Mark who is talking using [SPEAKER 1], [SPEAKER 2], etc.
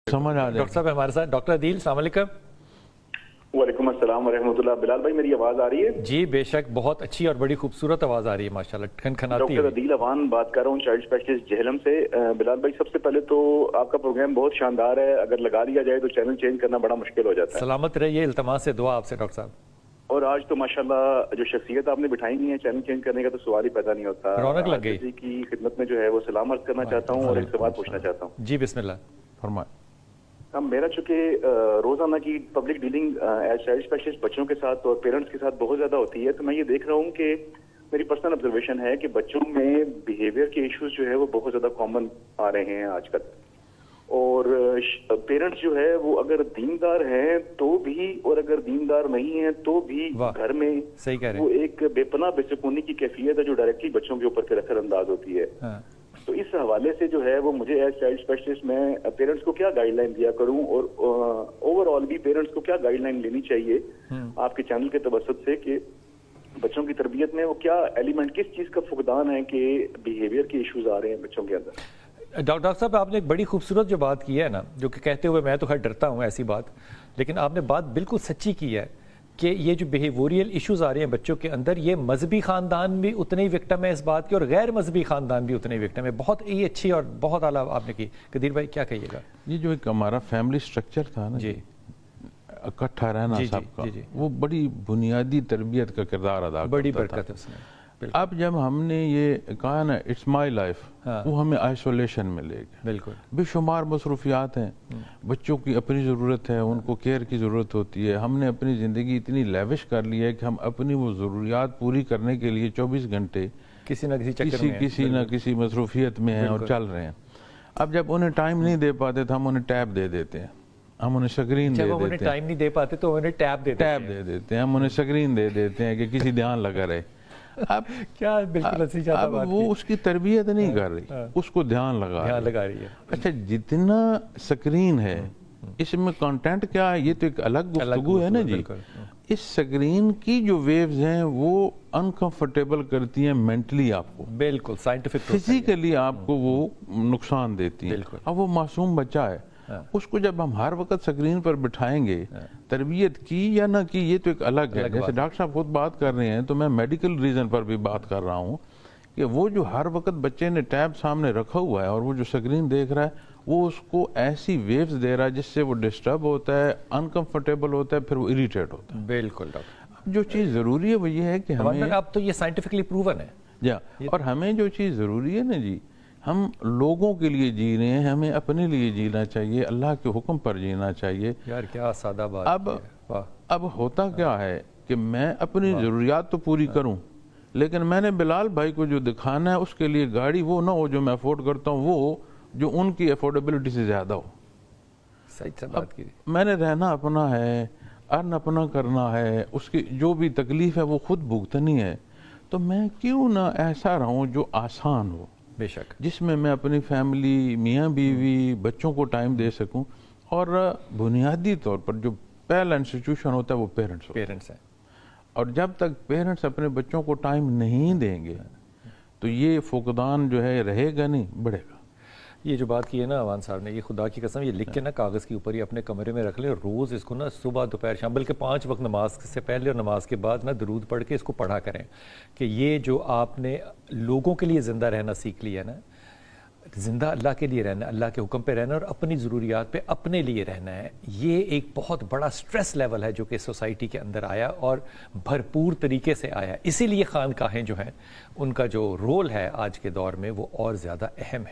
[SPEAKER 1] समझ आ
[SPEAKER 2] डॉक्टर साहब हमारे साथ डॉक्टर अदील, अस्सलाम वालेकुम।
[SPEAKER 3] वालेकुम अस्सलाम वरहमतुल्लाह। बिलाल भाई मेरी आवाज़ आ रही है?
[SPEAKER 2] जी बेशक, बहुत अच्छी और बड़ी खूबसूरत आवाज़ आ रही है माशाल्लाह, खनखनाती
[SPEAKER 3] डॉक्टर
[SPEAKER 2] है।
[SPEAKER 3] अदील अवान बात कर रहा हूँ, चाइल्ड स्पेशलिस्ट जेहलम से। बिलाल भाई सबसे पहले तो आपका प्रोग्राम बहुत शानदार है, अगर लगा दिया जाए तो चैनल चेंज करना बड़ा मुश्किल हो जाता है।
[SPEAKER 2] सलामत रहिए, इल्तमास से दुआ आपसे डॉक्टर साहब।
[SPEAKER 3] और आज तो माशाल्लाह जो शख्सियत आपने बिठाई हुई है, चैनल चेंज करने का तो सवाल ही पैदा नहीं होता।
[SPEAKER 2] रौनक लग गई।
[SPEAKER 3] जी की खिदमत में जो है वो सलाम अर्ज करना चाहता हूँ और एक सवाल पूछना चाहता हूँ।
[SPEAKER 2] जी बिस्मिल्लाह
[SPEAKER 1] फरमाए।
[SPEAKER 3] हम मेरा चूंकि रोजाना की public dealing as child specialist बच्चों के साथ और पेरेंट्स के साथ बहुत ज्यादा होती है, तो मैं ये देख रहा हूँ कि मेरी पर्सनल ऑब्जर्वेशन है कि बच्चों में बिहेवियर के इश्यूज जो है वो बहुत ज्यादा कॉमन आ रहे हैं आजकल। और पेरेंट्स जो है वो अगर दीनदार हैं तो भी और अगर दीनदार नहीं है तो भी घर में
[SPEAKER 2] सही कह रहे
[SPEAKER 3] वो एक बेपनाह बेसुकूनी की कैफियत है जो डायरेक्टली बच्चों के ऊपर फिर असर अंदाज होती है।
[SPEAKER 2] हाँ।
[SPEAKER 3] तो इस हवाले से जो है वो मुझे एज चाइल्ड स्पेशलिस्ट में पेरेंट्स को क्या गाइडलाइन दिया करूं और ओवरऑल भी पेरेंट्स को क्या गाइडलाइन लेनी चाहिए आपके चैनल के तवसत से कि बच्चों की तरबियत में वो क्या एलिमेंट, किस चीज का फुकदान है कि बिहेवियर के इश्यूज आ रहे हैं बच्चों के अंदर।
[SPEAKER 2] डॉक्टर साहब आपने एक बड़ी खूबसूरत जो बात की है ना, जो कि कहते हुए मैं तो खैर डरता हूँ ऐसी बात, लेकिन आपने बात बिल्कुल सच्ची की है कि ये जो बिहेवियरल इश्यूज आ रहे हैं बच्चों के अंदर, ये मजहबी ख़ानदान भी उतने ही विक्टिम है इस बात के और गैर मजहबी ख़ानदान भी उतने ही विक्टिम है। बहुत ही अच्छी और बहुत आला आपने की। कदीर भाई क्या कहिएगा?
[SPEAKER 1] ये जो एक हमारा फैमिली स्ट्रक्चर था ना
[SPEAKER 2] जी,
[SPEAKER 1] इकट्ठा रहना
[SPEAKER 2] जी,
[SPEAKER 1] सबका,
[SPEAKER 2] जी, जी।
[SPEAKER 1] वो बड़ी बुनियादी तरबियत का किरदार अदा
[SPEAKER 2] बड़ी
[SPEAKER 1] करता
[SPEAKER 2] बरकत
[SPEAKER 1] था।
[SPEAKER 2] है उसमें। बिल्कुल
[SPEAKER 1] अब जब हमने ये कहा ना इट्स माई लाइफ,
[SPEAKER 2] हाँ।
[SPEAKER 1] वो हमें आइसोलेशन में ले गया।
[SPEAKER 2] बिल्कुल
[SPEAKER 1] बेशुमार मसरूफियात हैं, बच्चों की अपनी ज़रूरत है, उनको केयर की ज़रूरत होती है। हमने अपनी ज़िंदगी इतनी लेविश कर ली है कि हम अपनी वो ज़रूरियात पूरी करने के लिए 24 घंटे
[SPEAKER 2] किसी न किसी चक्कर में
[SPEAKER 1] किसी न किसी मसरूफियत में हैं और चल रहे हैं। अब जब उन्हें टाइम नहीं दे पाते तो हम उन्हें टैब दे देते हैं, हम उन्हें स्क्रीन दे
[SPEAKER 2] जब हम उन्हें
[SPEAKER 1] देते हैं,
[SPEAKER 2] टाइम नहीं दे पाते तो उन्हें टैब दे
[SPEAKER 1] देते हैं, हम उन्हें स्क्रीन दे देते हैं कि किसी ध्यान लगा रहे। अब
[SPEAKER 2] क्या बिल्कुल अच्छी ज्यादा
[SPEAKER 1] अब
[SPEAKER 2] बात
[SPEAKER 1] वो
[SPEAKER 2] की।
[SPEAKER 1] उसकी तरबियत नहीं कर रही, उसको ध्यान लगा
[SPEAKER 2] रही है।
[SPEAKER 1] अच्छा, जितना स्क्रीन है इसमें कंटेंट क्या है, ये तो एक अलग गुफ्तगू है ना जी। इस स्क्रीन की जो वेव्स हैं वो अनकंफर्टेबल करती हैं मेंटली आपको,
[SPEAKER 2] बिल्कुल साइंटिफिक,
[SPEAKER 1] फिजिकली आपको वो नुकसान देती हैं। अब वो मासूम बच्चा है, उसको जब हम हर वक्त स्क्रीन पर बिठाएंगे, तरबियत की या ना की ये तो एक अलग है। जैसे डॉक्टर साहब खुद बात कर रहे हैं तो मैं मेडिकल रीजन पर भी बात कर रहा हूँ कि वो जो हर वक्त बच्चे ने टैब सामने रखा हुआ है और वो जो स्क्रीन देख रहा है वो उसको ऐसी वेव्स दे रहा है जिससे वो डिस्टर्ब होता है, अनकंफर्टेबल होता है, फिर वो इरिटेट होता है।
[SPEAKER 2] बिल्कुल डॉक्टर,
[SPEAKER 1] जो चीज़ ज़रूरी है वो ये है कि हमें,
[SPEAKER 2] अब तो ये साइंटिफिकली प्रूवन है
[SPEAKER 1] और हमें जो चीज़ ज़रूरी है ना जी, हम लोगों के लिए जी रहे हैं, हमें अपने लिए जीना चाहिए, अल्लाह के हुक्म पर जीना चाहिए।
[SPEAKER 2] यार क्या सादा बात।
[SPEAKER 1] अब होता क्या है कि मैं अपनी ज़रूरियात तो पूरी करूं, लेकिन मैंने बिलाल भाई को जो दिखाना है उसके लिए गाड़ी वो ना हो जो मैं अफोर्ड करता हूं, वो जो उनकी अफोर्डेबिलिटी से ज़्यादा हो।
[SPEAKER 2] सही से बात की।
[SPEAKER 1] मैंने रहना अपना है, अर्न अपना करना है, उसकी जो भी तकलीफ है वो खुद भुगतनी है, तो मैं क्यों ना ऐसा रहूं जो आसान हो,
[SPEAKER 2] बेशक,
[SPEAKER 1] जिसमें मैं अपनी फैमिली, मियाँ बीवी, बच्चों को टाइम दे सकूं। और बुनियादी तौर पर जो पहला इंस्टीट्यूशन होता है वो पेरेंट्स हैं। और जब तक पेरेंट्स अपने बच्चों को टाइम नहीं देंगे तो ये फुकदान जो है रहेगा नहीं, बढ़ेगा।
[SPEAKER 2] ये जो बात की है ना अवान साहब ने, ये खुदा की कसम ये लिख के ना कागज़ के ऊपर ही अपने कमरे में रख लें, रोज़ इसको ना सुबह दोपहर शाम, बल्कि 5 वक्त नमाज से पहले और नमाज के बाद ना दरूद पढ़ के इसको पढ़ा करें कि ये जो आपने लोगों के लिए ज़िंदा रहना सीख लिया ना, ज़िंदा अल्लाह के लिए रहना, अल्लाह के हुक्म पे रहना और अपनी ज़रूरियात पे अपने लिए रहना है। ये एक बहुत बड़ा स्ट्रेस लेवल है जो कि सोसाइटी के अंदर आया और भरपूर तरीके से आया। इसीलिए खानकाहें जो हैं उनका जो रोल है आज के दौर में वो और ज़्यादा अहम है।